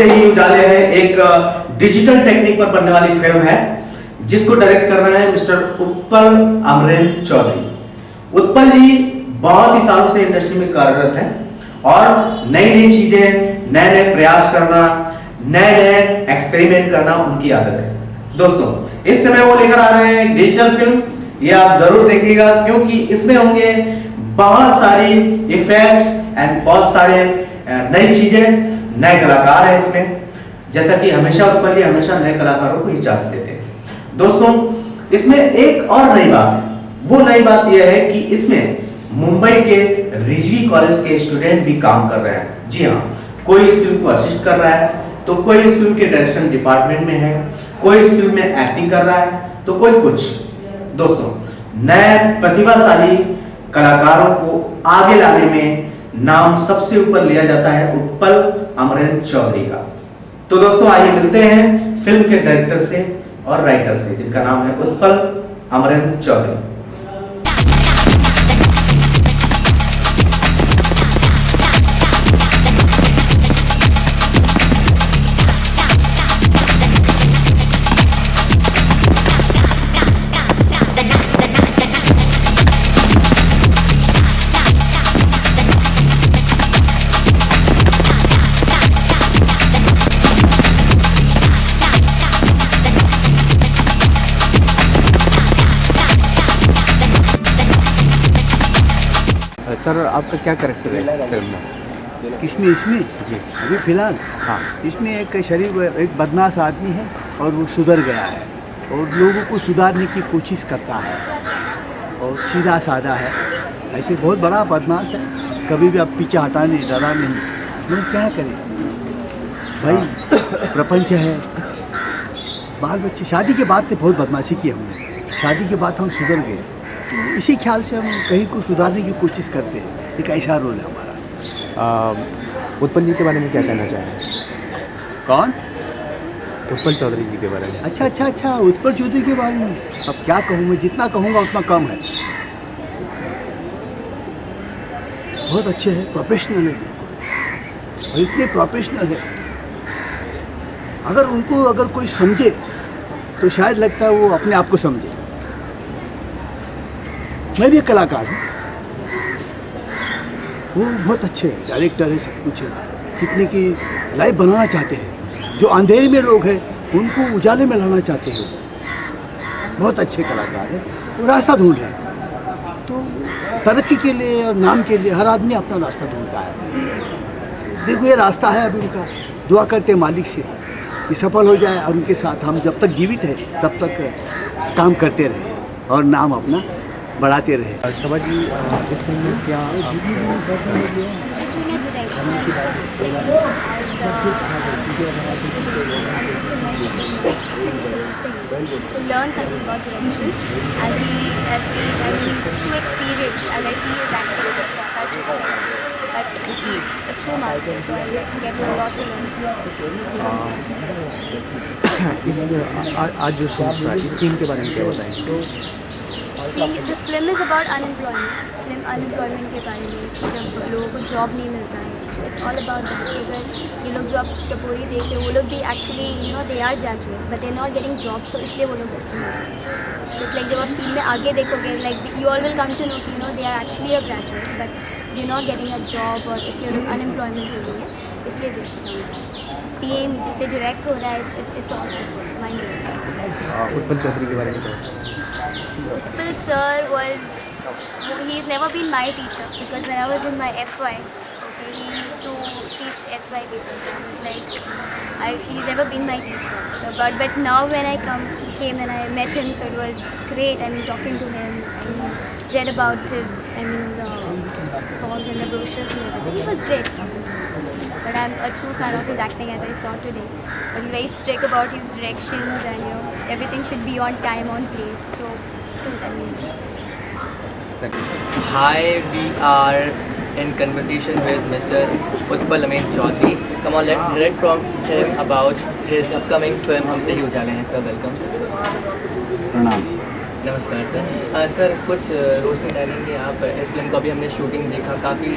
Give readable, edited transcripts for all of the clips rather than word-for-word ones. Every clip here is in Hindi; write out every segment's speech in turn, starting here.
हमसे ही उजाले हैं एक डिजिटल टेक्निक पर बनने वाली फिल्म है जिसको डायरेक्ट कर रहे हैं मिस्टर उत्पल अमरेंद्र चौधरी। उत्पल जी बहुत ही सालों से इंडस्ट्री में कार्यरत हैं और नई नई चीजें, नए नए प्रयास करना, नए नए एक्सपेरिमेंट करना उनकी आदत है। दोस्तों, इस समय वो लेकर आ रहे हैं एक डिजिटल फिल्म, ये आप जरूर देखिएगा क्योंकि इसमें होंगे बहुत सारी इफेक्ट्स एंड बहुत सारे नई चीजें, नए कलाकार हैं इसमें। जैसा कि हमेशा उत्पल जी हमेशा नए कलाकारों को ही चांस देते हैं। दोस्तों, इसमें एक और नई बात है। वो नई बात यह है कि इसमें मुंबई के रिजवी कॉलेज के स्टूडेंट भी काम कर रहे हैं। जी हाँ, कोई इस फिल्म को असिस्ट कर रहा है, तो कोई इस फिल्म के डायरेक्शन डिपार्टमेंट में है, कोई इस फिल्म में एक्टिंग कर रहा है, तो कोई कुछ। दोस्तों, नए प्रतिभाशाली कलाकारों को आगे लाने में नाम सबसे ऊपर लिया जाता है उत्पल अमरेंद्र चौधरी का। तो दोस्तों, आइए मिलते हैं फिल्म के डायरेक्टर से और राइटर से, जिनका नाम है उत्पल अमरेंद्र चौधरी। सर, आपका क्या कैरेक्टर है इस फिल्म में? किसमें? इसमें जी अभी फिलहाल हाँ। इसमें एक बदमाश आदमी है और वो सुधर गया है और लोगों को सुधारने की कोशिश करता है और सीधा साधा है। ऐसे बहुत बड़ा बदमाश है, कभी भी आप पीछे हटा नहीं, डरा नहीं। लोग क्या करें भाई, प्रपंच है, बाल बच्चे। शादी के बाद तो बहुत बदमाशी की हमने, शादी के बाद हम सुधर गए, तो इसी ख्याल से हम कहीं को सुधारने की कोशिश करते हैं। एक ऐसा रोल है हमारा। उत्पल जी के बारे में क्या कहना चाहेंगे? कौन? उत्पल चौधरी जी के बारे में। अच्छा, उत्पल चौधरी के बारे में अब क्या कहूँ मैं, जितना कहूँगा उतना कम है। बहुत अच्छे हैं, प्रोफेशनल है बिल्कुल, और इतने प्रोफेशनल है अगर कोई समझे तो शायद लगता है वो अपने आप को समझे। मैं भी एक कलाकार हूँ, वो बहुत अच्छे डायरेक्टर है, सब कुछ है। कितने की लाइफ बनाना चाहते हैं, जो अंधेरे में लोग हैं उनको उजाले में लाना चाहते हैं। बहुत अच्छे कलाकार हैं, वो रास्ता ढूंढ रहे हैं। तो तरक्की के लिए और नाम के लिए हर आदमी अपना रास्ता ढूंढता है। देखो ये रास्ता है अभी उनका, दुआ करते हैं मालिक से कि सफल हो जाए और उनके साथ हम जब तक जीवित हैं तब तक काम करते रहे और नाम अपना बढ़ाते रहे। शोभा जी, इस फिल्म में क्या to learn something about direction as he's too experienced, as I see his acting and stuff. I just but he's a true master, so I get a lot to learn. आज जो शूट था, इस सीन के बारे में क्या बताएंगे? The film is about unemployment के बारे में, कि जब लोगों को जॉब नहीं मिलता है। So it's all about that. अगर ये लोग जो आप टपोरी देख रहे हो, वो लोग भी actually they are graduate but they're not getting jobs, तो इसलिए वो लोग ऐसे हैं। So it's like जब आप सीन में आगे देखोगे, like you all will come to know कि they are actually a graduate but they're not getting a job, और इसलिए लोग unemployment हो गई है, इसलिए देखते हैं। सीन जिसे डायरेक्ट हो रहा है, it's also mind blowing। Utpal Chaudhary के बारे में क्या? Utpal sir he's never been my teacher, because when I was in my FY, he used to teach SY papers. He's never been my teacher. So, but now when I came and I met him, so it was great. I mean, talking to him, I read about the forms and the brochures and everything. He was great. But I'm a true fan of his acting, as I saw today. But he's very strict about his directions, and everything should be on time, on place. So, Hi, we are in conversation with Mr. Utpal Amin Chaudhary. Come on, let's hear it from him about his upcoming film हमसे ही उजाले हैं। Sir, welcome. प्रणाम। नमस्कार सर। सर, कुछ रोशनी डालेंगे आप? इस फिल्म को अभी हमने शूटिंग देखा, काफ़ी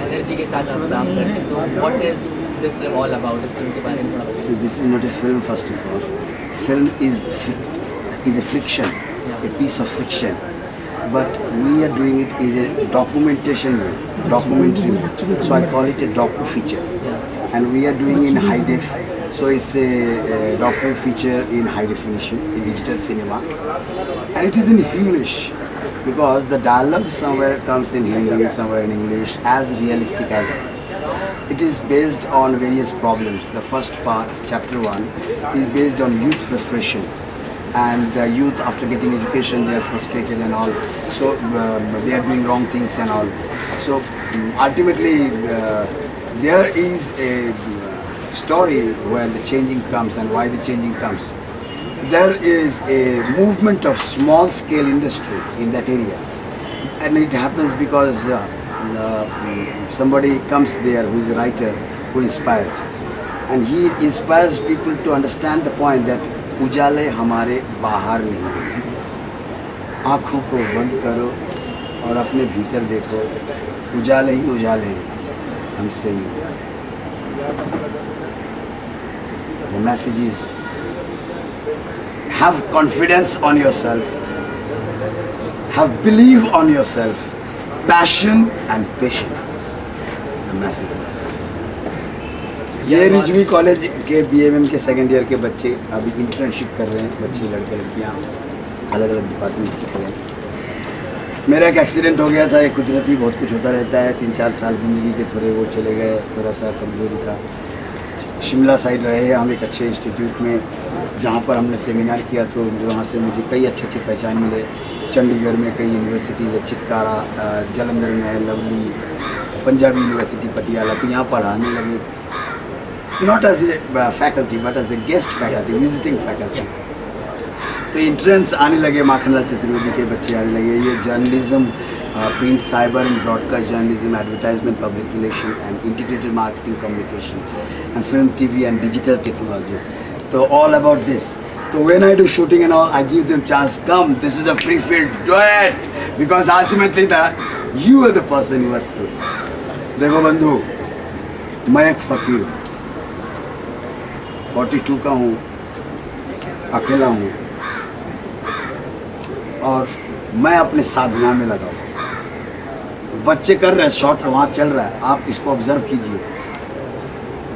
एनर्जी के साथ आप काम करते हैं, तो what is this film all about? इस film के बारे में थोड़ा बताइए. See, this is not a film, first of all. Film is a fiction, a piece of fiction. But we are doing it in a documentation way, documentary way. So I call it a docu-feature. And we are doing in high def. So it's a docu-feature in high definition, in digital cinema. And it is in English. Because the dialogue somewhere comes in Hindi, somewhere in English, as realistic as it is. It is based on various problems. The first part, chapter 1, is based on youth frustration. And the youth, after getting education, they are frustrated and all. So they are doing wrong things and all. So ultimately, there is a story where the changing comes and why the changing comes. There is a movement of small-scale industry in that area, and it happens because somebody comes there who is a writer who inspires, and he inspires people to understand the point that उजाले हमारे बाहर नहीं हैं. आँखों को बंद करो और अपने भीतर देखो, उजाले ही उजाले हैं, हमसे ही उजाले. The message is, have confidence on yourself, have belief on yourself, passion and patience. The message is that. ये रिजवी कॉलेज के बीएमएम के सेकेंड ईयर के बच्चे अभी इंटर्नशिप कर रहे हैं. बच्चे लड़के लड़कियाँ अलग अलग डिपार्टमेंट सीख रहे हैं. मेरा एक एक्सीडेंट हो गया था. एक कुदरती बहुत कुछ होता रहता है. 3-4 साल ज़िंदगी के थोड़े वो चले गए. थोड़ा सा कमज़ोरी था. शिमला साइड रहे हम एक अच्छे इंस्टीट्यूट में, जहाँ पर हमने सेमिनार किया. तो वहाँ से मुझे कई अच्छे अच्छे पहचान मिले. चंडीगढ़ में कई यूनिवर्सिटीज़ है, चितकारा, जलंधर में है, लवली, पंजाबी यूनिवर्सिटी पटियाला. तो यहाँ पढ़ाने लगे, not as a faculty but as a guest faculty, visiting faculty. तो इंट्रेंस आने लगे. माखनलाल चतुर्वेदी के बच्चे आने लगे. ये journalism, print, cyber and broadcast journalism, advertisement, public relation and integrated marketing communication and film, TV and digital technology. तो all about this. So when I do shooting and all, I give them chance. Come, this is a free field. Do it, because ultimately you are the person who has to. देखो बंधु, मैं एक फकीर हूँ, 42 का हूँ, अकेला हूँ, और मैं अपने साधना में लगा हूँ. बच्चे कर रहे हैं, शॉट वहाँ चल रहा है, आप इसको ऑब्जर्व कीजिए.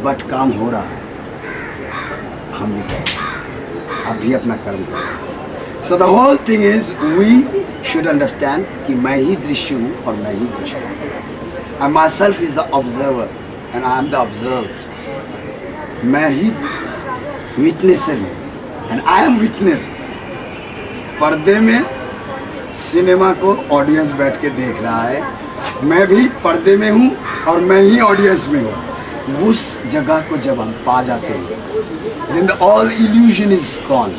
बट काम हो रहा है, हम भी करें. आप भी अपना कर्म करें. So the whole thing is we should understand कि मैं ही दृश्य हूँ और मैं ही दृश्य हूँ. I myself is the observer and I am the observed. मैं ही विटनेसर हूँ एंड आई एम विटनेस्ड. पर्दे में सिनेमा को ऑडियंस बैठ के देख रहा है. मैं भी पर्दे में हूँ और मैं ही ऑडियंस में हूँ. उस जगह को जब हम पा जाते हैं, then the all illusion is gone,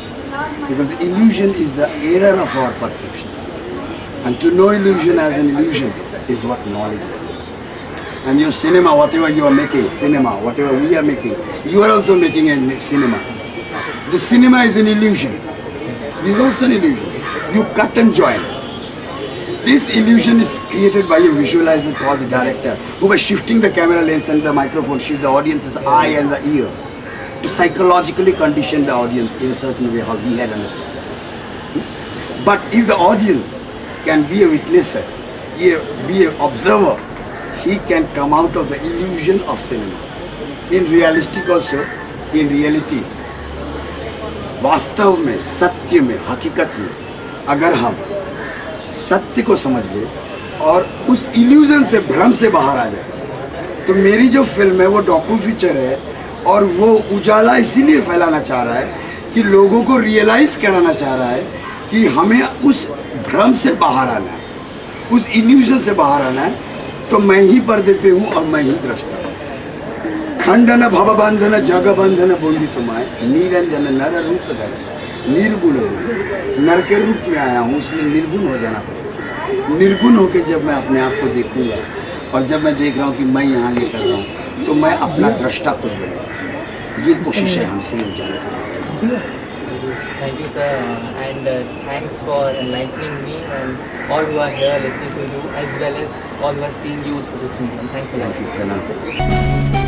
because illusion is the error of our perception, and to know illusion as an illusion is what knowledge is. And your cinema, whatever you are making, cinema, whatever we are making, you are also making a cinema. The cinema is an illusion. This is also an illusion. You cut and join. This illusion is created by a visualizer called the director, who by shifting the camera lens and the microphone shift the audience's eye and the ear to psychologically condition the audience in a certain way how he had understood. But if the audience can be a witnesser, be an observer, he can come out of the illusion of cinema. In realistic also, in reality, वास्तव में, सत्य में, हकीकत में, अगर हम सत्य को समझ ले और उस इल्यूजन से, भ्रम से बाहर आ जाए, तो मेरी जो फिल्म है वो डॉक्यू फीचर है. और वो उजाला इसीलिए फैलाना चाह रहा है कि लोगों को रियलाइज़ कराना चाह रहा है कि हमें उस भ्रम से बाहर आना है, उस इल्यूजन से बाहर आना है. तो मैं ही पर्दे पे हूँ और मैं ही दृष्टा हूँ. खंडन भवबंधन जगबंधन बोली तुम्हारे, निरंजन नर रूप धर निर्गुण हूँ. नर के रूप में आया हूँ, इसलिए निर्गुण हो जाना पड़ेगा. निर्गुण होकर जब मैं अपने आप को देखूंगा और जब मैं देख रहा हूँ कि मैं यहाँ ये कर रहा हूँ, तो मैं अपना दृष्टा खुद बनूँगा. ये कोशिश है हमसे उजाला करने की. Thank you, sir, and thanks for enlightening me and all who are here listening to you, as well as all who are seeing you through this medium. Thanks a lot. Thank you, Pranav.